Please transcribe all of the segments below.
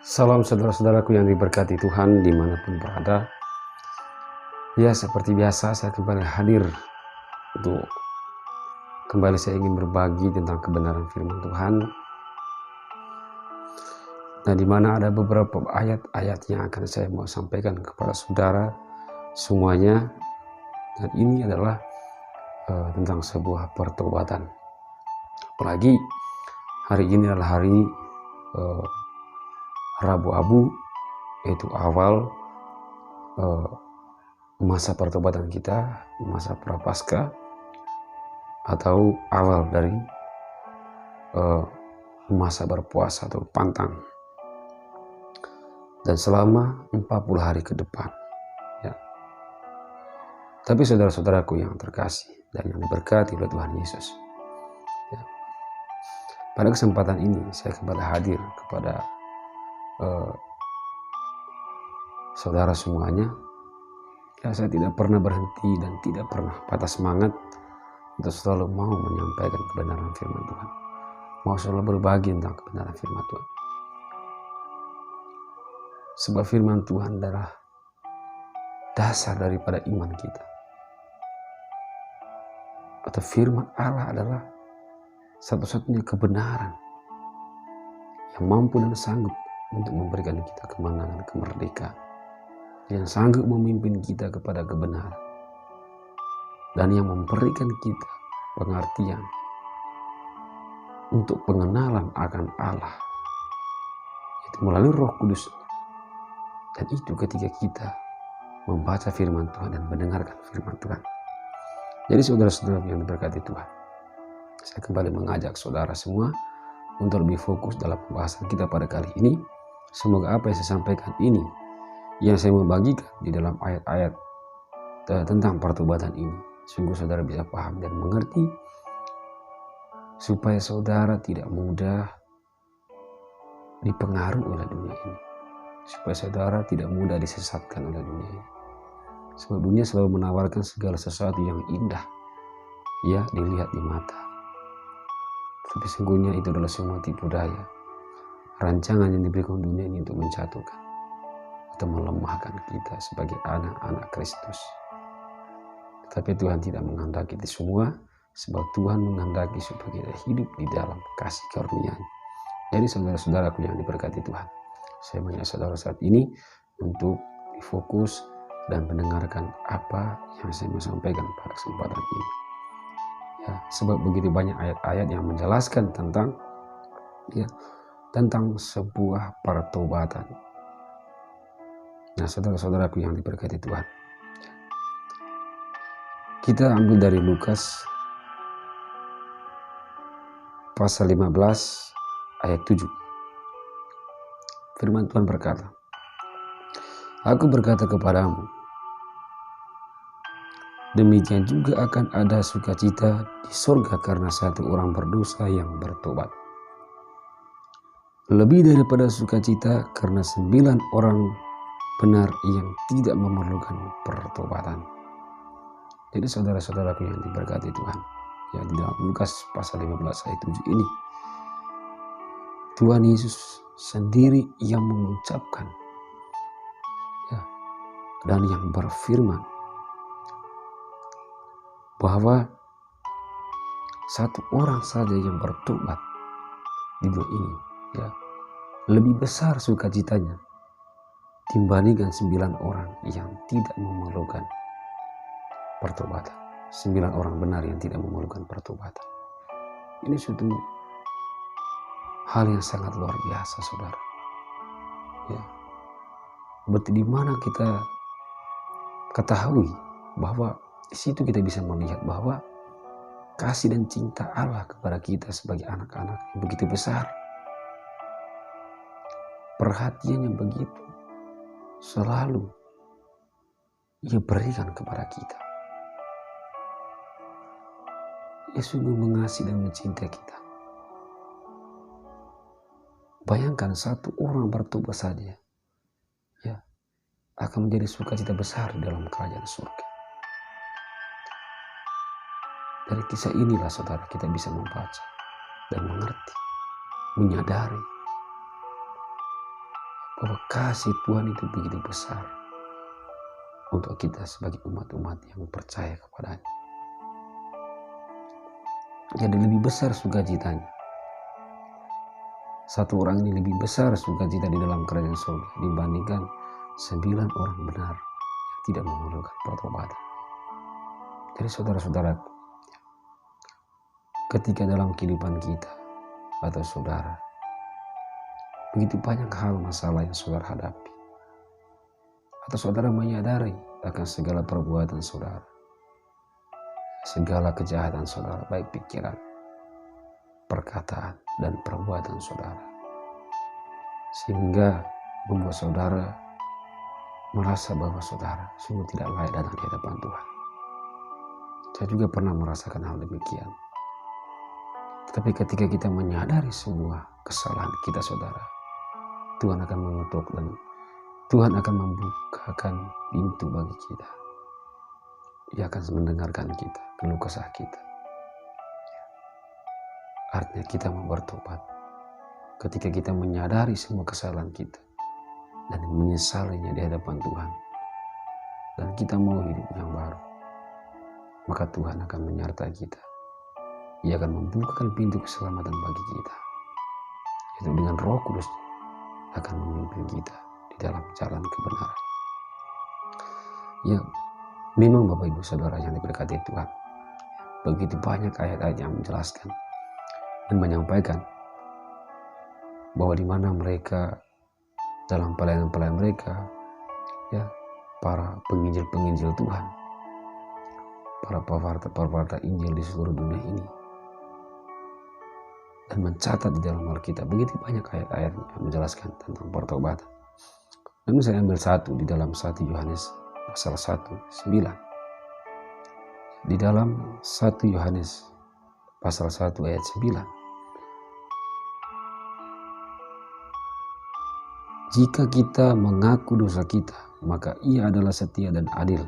Salam saudara-saudaraku yang diberkati Tuhan dimanapun berada. Ya, seperti biasa saya kembali hadir untuk kembali saya ingin berbagi tentang kebenaran firman Tuhan. Nah, di mana ada beberapa ayat-ayat yang akan saya mau sampaikan kepada saudara semuanya. Dan ini adalah tentang sebuah pertobatan. Apalagi hari ini adalah hari Rabu Abu, yaitu awal masa pertobatan kita, masa Prapaskah, atau awal dari masa berpuasa atau pantang. Dan selama 40 hari ke depan. Ya. Tapi saudara-saudaraku yang terkasih dan yang diberkati oleh Tuhan Yesus. Ya. Pada kesempatan ini saya kembali hadir kepada saudara semuanya. Ya, saya tidak pernah berhenti dan tidak pernah patah semangat untuk selalu mau menyampaikan kebenaran firman Tuhan. Mau selalu berbagi tentang kebenaran firman Tuhan. Sebab firman Tuhan adalah dasar daripada iman kita. Atau firman Allah adalah satu-satunya kebenaran yang mampu dan sanggup untuk memberikan kita kemenangan, kemerdekaan. Yang sanggup memimpin kita kepada kebenaran. Dan yang memberikan kita pengertian untuk pengenalan akan Allah. Itu melalui Roh Kudus. Dan itu ketika kita membaca firman Tuhan dan mendengarkan firman Tuhan. Jadi saudara-saudara yang diberkati Tuhan, saya kembali mengajak saudara semua untuk lebih fokus dalam pembahasan kita pada kali ini. Semoga apa yang saya sampaikan ini, yang saya membagikan di dalam ayat-ayat tentang pertobatan ini, sungguh saudara bisa paham dan mengerti, supaya saudara tidak mudah dipengaruhi oleh dunia ini, supaya saudara tidak mudah disesatkan oleh dunia ini. Sebab dunia selalu menawarkan segala sesuatu yang indah, ya, dilihat di mata. Tapi sesungguhnya itu adalah semua tipu daya, rancangan yang diberikan dunia ini untuk menjatuhkan atau melemahkan kita sebagai anak-anak Kristus. Tetapi Tuhan tidak menghendaki itu semua, sebab Tuhan menghendaki supaya kita hidup di dalam kasih karunia-Nya. Jadi saudara-saudaraku yang diberkati Tuhan, saya mengajak saudara saat ini untuk fokus dan mendengarkan apa yang saya mau sampaikan pada kesempatan ini. Ya, sebab begitu banyak ayat-ayat yang menjelaskan tentang sebuah pertobatan. Nah, saudara-saudaraku yang diberkati Tuhan, kita ambil dari Lukas pasal 15 ayat 7. Firman Tuhan berkata, "Aku berkata kepadamu, demikian juga akan ada sukacita di surga karena satu orang berdosa yang bertobat, lebih daripada sukacita karena 9 orang benar yang tidak memerlukan pertobatan." Jadi saudara-saudaraku yang diberkati Tuhan, ya, di dalam Lukas pasal 15 ayat 7 ini, Tuhan Yesus sendiri yang mengucapkan, ya, dan yang berfirman bahwa satu orang saja yang bertobat di dunia ini, ya, lebih besar sukacitanya dibandingkan 9 orang yang tidak memerlukan pertobatan. 9 orang benar yang tidak memerlukan pertobatan. Ini suatu hal yang sangat luar biasa, saudara. Ya. Berarti di mana kita ketahui bahwa di situ kita bisa melihat bahwa kasih dan cinta Allah kepada kita sebagai anak-anak yang begitu besar. Perhatian yang begitu selalu Ia berikan kepada kita. Ia sungguh mengasihi dan mencintai kita. Bayangkan satu orang bertobat saja, ya, akan menjadi sukacita besar di dalam kerajaan surga. Dari kisah inilah saudara kita bisa membaca dan mengerti, menyadari bahwa kasih Tuhan itu begitu besar untuk kita sebagai umat-umat yang percaya kepadanya. Jadi lebih besar sukacitanya. Satu orang ini lebih besar sukacita di dalam kerajaan surga dibandingkan 9 orang benar yang tidak memerlukan pertobatan. Jadi saudara-saudara, ketika dalam kehidupan kita atau saudara, begitu banyak hal masalah yang saudara hadapi, atau saudara menyadari akan segala perbuatan saudara, segala kejahatan saudara, baik pikiran, perkataan, dan perbuatan saudara, sehingga membuat saudara merasa bahwa saudara sungguh tidak layak datang di hadapan Tuhan. Saya juga pernah merasakan hal demikian. Tetapi ketika kita menyadari semua kesalahan kita saudara, Tuhan akan mengutuk dan Tuhan akan membukakan pintu bagi kita. Ia akan mendengarkan kita, keluh kesah kita. Artinya kita mau bertobat. Ketika kita menyadari semua kesalahan kita dan menyesalinya di hadapan Tuhan, dan kita mau hidup yang baru, maka Tuhan akan menyertai kita. Ia akan membukakan pintu keselamatan bagi kita. Itu dengan Roh Kudus akan memimpin kita di dalam jalan kebenaran. Ya, memang Bapak Ibu Saudara yang diberkati Tuhan, begitu banyak ayat-ayat yang menjelaskan dan menyampaikan bahwa di mana mereka dalam pelayanan-pelayanan mereka, ya, para penginjil-penginjil Tuhan, para pewarta Injil di seluruh dunia ini, dan mencatat di dalam Alkitab begitu banyak ayat-ayat yang menjelaskan tentang pertobatan. Namun saya ambil satu di dalam 1 Yohanes pasal 1:9. Di dalam 1 Yohanes pasal 1 ayat 9. Jika kita mengaku dosa kita, maka Ia adalah setia dan adil,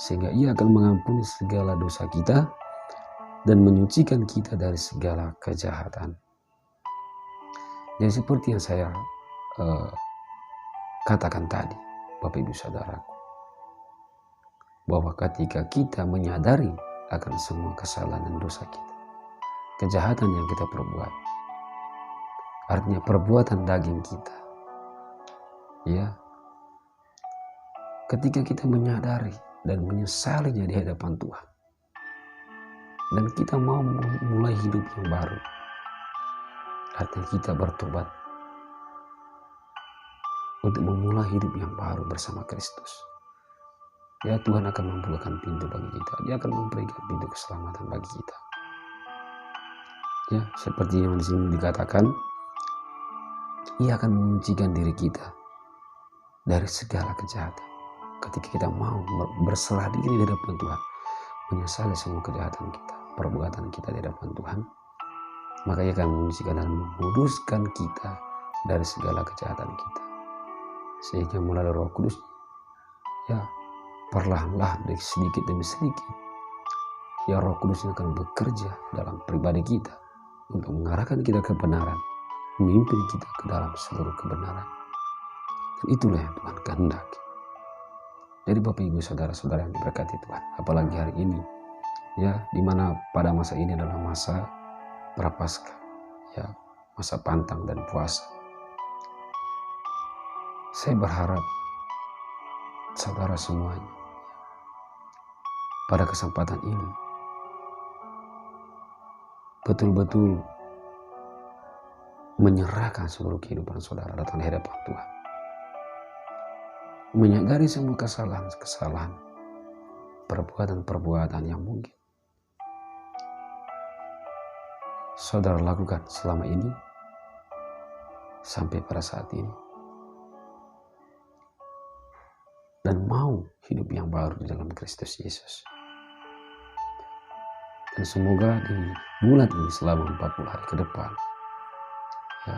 sehingga Ia akan mengampuni segala dosa kita dan menyucikan kita dari segala kejahatan. Jadi seperti yang saya katakan tadi, Bapak Ibu Saudaraku, bahwa ketika kita menyadari akan semua kesalahan dan dosa kita, kejahatan yang kita perbuat, artinya perbuatan daging kita, ya, ketika kita menyadari dan menyesalinya di hadapan Tuhan, dan kita mau mulai hidup yang baru, artinya kita bertobat untuk memulai hidup yang baru bersama Kristus, ya, Tuhan akan membukakan pintu bagi kita. Dia akan memberikan pintu keselamatan bagi kita. Ya, seperti yang di sini dikatakan, Ia akan menyucikan diri kita dari segala kejahatan. Ketika kita mau berserah diri di hadapan Tuhan, menyesali semua kejahatan kita, perbuatan kita di hadapan Tuhan, maka Ia akan menyucikan dan menguduskan kita dari segala kejahatan kita. Sehingga melalui Roh Kudus, ya, perlahan-lahan sedikit demi sedikit, ya, Roh Kudus akan bekerja dalam pribadi kita untuk mengarahkan kita ke kebenaran, memimpin kita ke dalam seluruh kebenaran. Dan itulah yang Tuhan kehendaki. Jadi Bapak Ibu Saudara-saudara yang diberkati Tuhan, apalagi hari ini, ya, di mana pada masa ini adalah masa Prapaskah, ya, masa pantang dan puasa. Saya berharap saudara semuanya pada kesempatan ini betul-betul menyerahkan seluruh kehidupan saudara datang di hadapan Tuhan. Menyadari semua kesalahan-kesalahan, perbuatan-perbuatan yang mungkin saudara lakukan selama ini sampai pada saat ini, dan mau hidup yang baru di dalam Kristus Yesus. Dan semoga di bulan ini selama 40 hari ke depan, ya,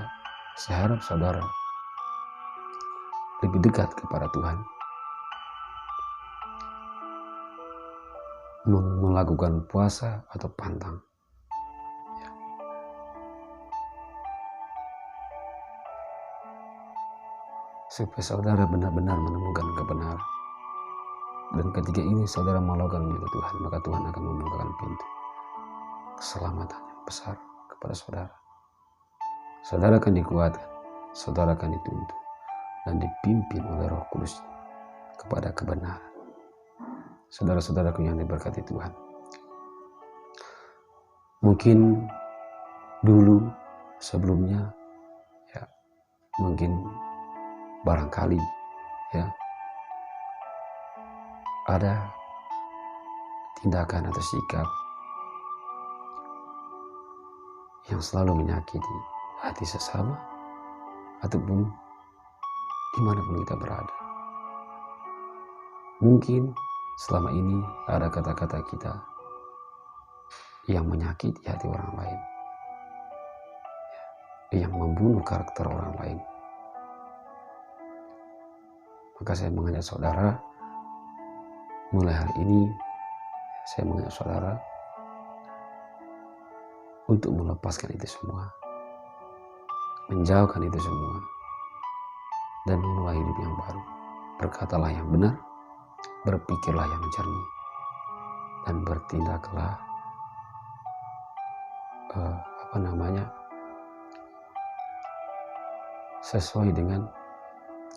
saya harap saudara lebih dekat kepada Tuhan, melakukan puasa atau pantang, ya. supaya saudara benar-benar menemukan kebenaran. Dan ketika ini saudara melakukan itu Tuhan, maka Tuhan akan membukakan pintu keselamatan yang besar kepada saudara. Saudara akan dikuatkan, saudara akan dituntun dan dipimpin oleh Roh Kudus kepada kebenaran. Saudara-saudaraku yang diberkati Tuhan, mungkin dulu sebelumnya ya, mungkin barangkali ya ada tindakan atau sikap yang selalu menyakiti hati sesama ataupun dimanapun kita berada. Mungkin selama ini ada kata-kata kita yang menyakiti hati orang lain, yang membunuh karakter orang lain. Maka saya mengajak saudara, mulai hari ini saya mengajak saudara untuk melepaskan itu semua, menjauhkan itu semua, dan memulai hidup yang baru. Berkatalah yang benar, berpikirlah yang jernih, dan bertindaklah sesuai dengan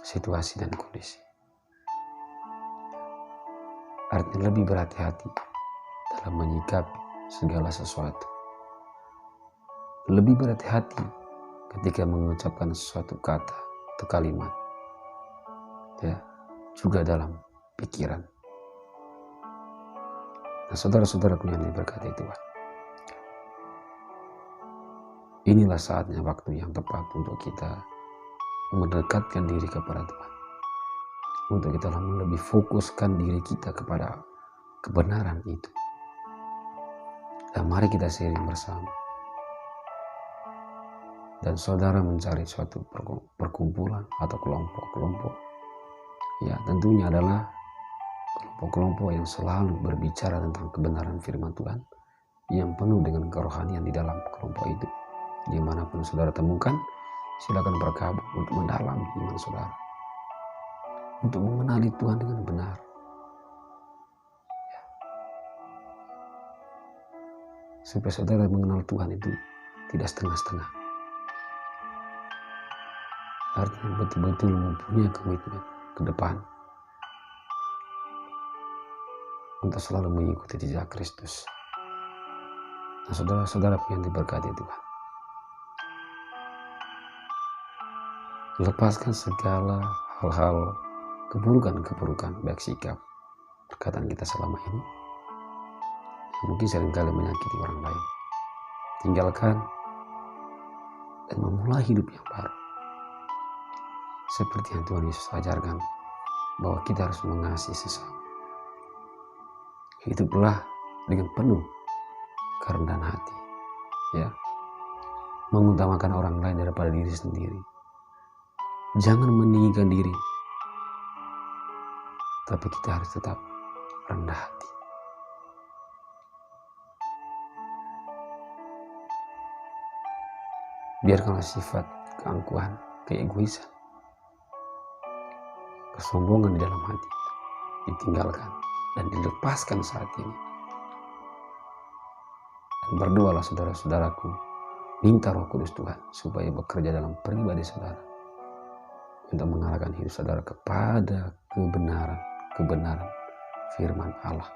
situasi dan kondisi. Artinya lebih berhati-hati dalam menyikapi segala sesuatu. Lebih berhati-hati ketika mengucapkan sesuatu kata atau kalimat. Ya, juga dalam pikiran. Nah, saudara-saudaraku yang diberkati Tuhan, inilah saatnya, waktu yang tepat untuk kita mendekatkan diri kepada Tuhan. Untuk kita lebih fokuskan diri kita kepada kebenaran itu. Dan mari kita sharing bersama. Dan saudara mencari suatu perkumpulan atau kelompok-kelompok. Ya, tentunya adalah kelompok-kelompok yang selalu berbicara tentang kebenaran firman Tuhan, yang penuh dengan kerohanian di dalam kelompok itu. Dimanapun saudara temukan, silakan bergabung untuk mendalami iman saudara, untuk mengenali Tuhan dengan benar. Ya. Supaya saudara mengenal Tuhan itu tidak setengah-setengah. Artinya betul-betul mempunyai komitmen ke depan untuk selalu mengikuti jejak Kristus. Nah, saudara-saudara yang diberkati Tuhan, lepaskan segala hal-hal keburukan-keburukan, baik sikap, perkataan kita selama ini yang mungkin seringkali menyakiti orang lain. Tinggalkan dan memulai hidup yang baru. Seperti yang Tuhan Yesus ajarkan, bahwa kita harus mengasihi sesama. Hiduplah dengan penuh kerendahan hati, ya, mengutamakan orang lain daripada diri sendiri. Jangan meninggikan diri, tapi kita harus tetap rendah hati. Biarkanlah sifat keangkuhan, keegoisan, kesombongan di dalam hati ditinggalkan dan dilepaskan saat ini. Dan berdoalah saudara-saudaraku, minta Roh Kudus Tuhan supaya bekerja dalam pribadi saudara untuk mengarahkan hidup saudara kepada kebenaran firman Allah.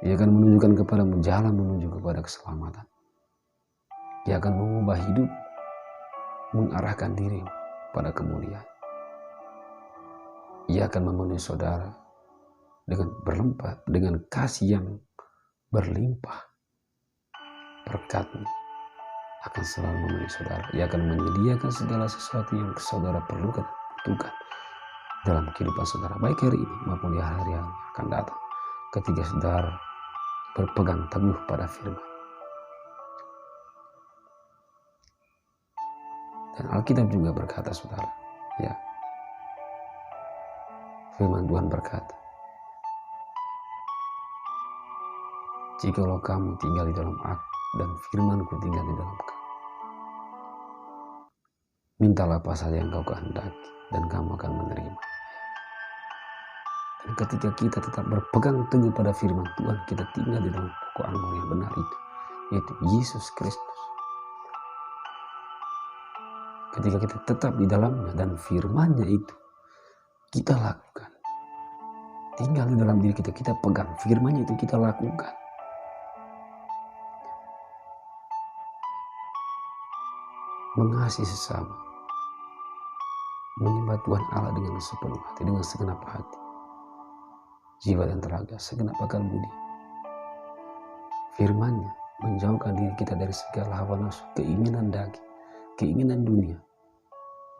Ia akan menunjukkan kepada jalan menuju kepada keselamatan. Ia akan mengubah hidup, mengarahkan diri pada kemuliaan. Ia akan memenuhi saudara dengan kasih yang berlimpah. Berkat-Nya akan selalu memenuhi saudara. Ia akan menyediakan segala sesuatu yang saudara perlukan, butuhkan dalam kehidupan saudara, baik hari ini maupun di hari-hari yang akan datang, ketika saudara berpegang teguh pada firman. Dan Alkitab juga berkata, saudara, ya, firman Tuhan berkata, jikalau kamu tinggal di dalam aku dan firman-Ku tinggal di dalam kamu, mintalah apa saja yang kau kehendaki dan kamu akan menerima. Dan ketika kita tetap berpegang teguh pada firman Tuhan, kita tinggal di dalam pokok anggur yang benar itu, yaitu Yesus Kristus. Ketika kita tetap di dalamnya dan firman-Nya itu kita lakukan, tinggal di dalam diri kita, kita pegang firman-Nya itu, kita lakukan. Mengasihi sesama, menyembah Tuhan Allah dengan sepenuh hati, dengan segenap hati, jiwa dan tenaga, segenap akal budi. Firman-Nya menjauhkan diri kita dari segala hawa nafsu, keinginan daging, keinginan dunia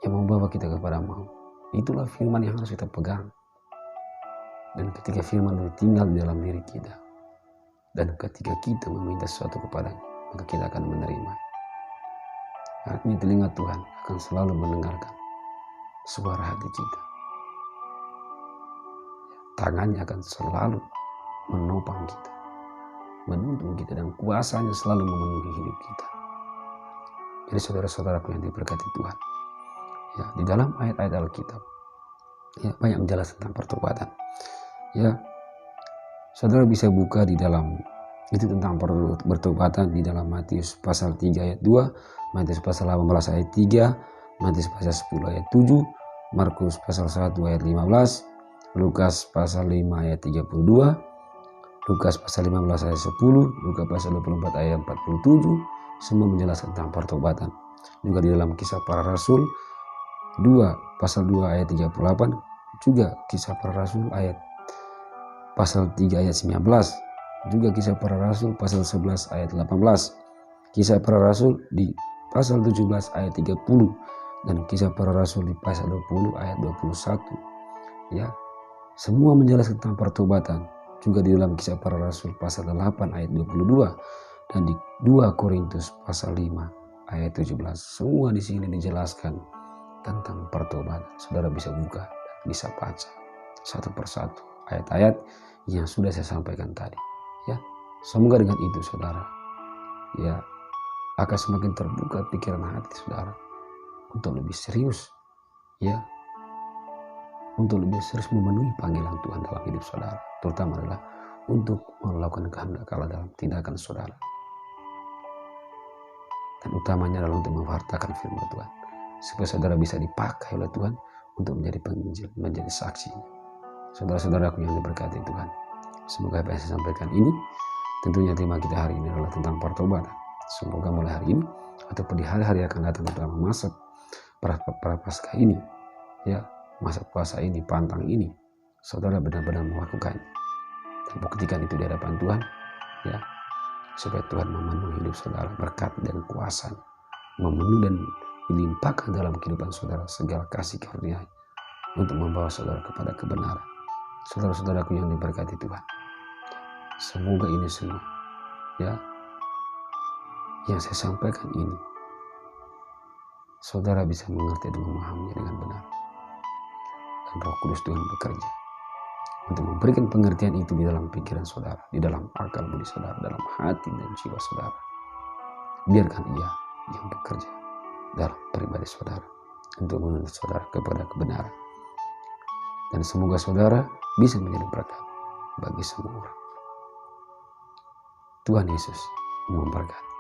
yang membawa kita kepada maut. Itulah firman yang harus kita pegang. Dan ketika firman itu tinggal di dalam diri kita, dan ketika kita meminta sesuatu kepadanya, maka kita akan menerima. Artinya telinga Tuhan akan selalu mendengarkan suara hati kita. Tangannya akan selalu menopang kita, menuntun kita, dan kuasanya selalu memenuhi hidup kita. Jadi saudara-saudaraku yang diberkati Tuhan, ya, di dalam ayat-ayat Alkitab, ya, banyak menjelaskan tentang pertobatan. Ya, saudara bisa buka di dalam itu tentang pertobatan di dalam Matius pasal 3 ayat 2, Matius pasal 18 ayat 3, Matius pasal 10 ayat 7, Markus pasal 1 ayat 15, Lukas pasal 5 ayat 32, Lukas pasal 15 ayat 10, Lukas pasal 24 ayat 47, semua menjelaskan tentang pertobatan. Juga di dalam Kisah Para Rasul 2 pasal 2 ayat 38, juga Kisah Para Rasul pasal 3 ayat 19, juga Kisah Para Rasul pasal 11 ayat 18, Kisah Para Rasul di pasal 17 ayat 30, dan Kisah Para Rasul di pasal 20 ayat 21. Ya, semua menjelaskan tentang pertobatan. Juga di dalam Kisah Para Rasul pasal 8 ayat 22, dan di 2 Korintus pasal 5 ayat 17. Semua di sini dijelaskan tentang pertobatan. Saudara bisa buka, bisa baca satu persatu ayat-ayat yang sudah saya sampaikan tadi. Ya, semoga dengan itu saudara, ya, akan semakin terbuka pikiran hati saudara untuk lebih serius, ya, untuk lebih serius memenuhi panggilan Tuhan dalam hidup saudara, terutama adalah untuk melakukan kehendak Allah dalam tindakan saudara, dan utamanya adalah untuk memwartakan firman Tuhan, supaya saudara bisa dipakai oleh Tuhan untuk menjadi penginjil, menjadi saksi. Saudara-saudaraku yang diberkati Tuhan, semoga apa yang saya sampaikan ini, tentunya tema kita hari ini adalah tentang pertobatan. Semoga mulai hari ini ataupun di hari-hari akan datang dalam masa prapaskah ini, ya, masa puasa ini, pantang ini, saudara benar-benar melakukannya dan buktikan itu di hadapan Tuhan, ya, supaya Tuhan memenuhi hidup saudara berkat dan kuasa, memenuhi dan dilimpahkan dalam kehidupan saudara segala kasih karunia untuk membawa saudara kepada kebenaran. Saudara-saudaraku yang diberkati Tuhan, semoga ini semua, ya, yang saya sampaikan ini, saudara bisa mengerti dan memahaminya dengan benar. Dan Roh Kudus Tuhan bekerja untuk memberikan pengertian itu di dalam pikiran saudara, di dalam akal budi saudara, dalam hati dan jiwa saudara. Biarkan Ia yang bekerja dalam pribadi saudara untuk menuntun saudara kepada kebenaran. Dan semoga saudara bisa menjadi berkat bagi semua orang. Tuhan Yesus memberkati.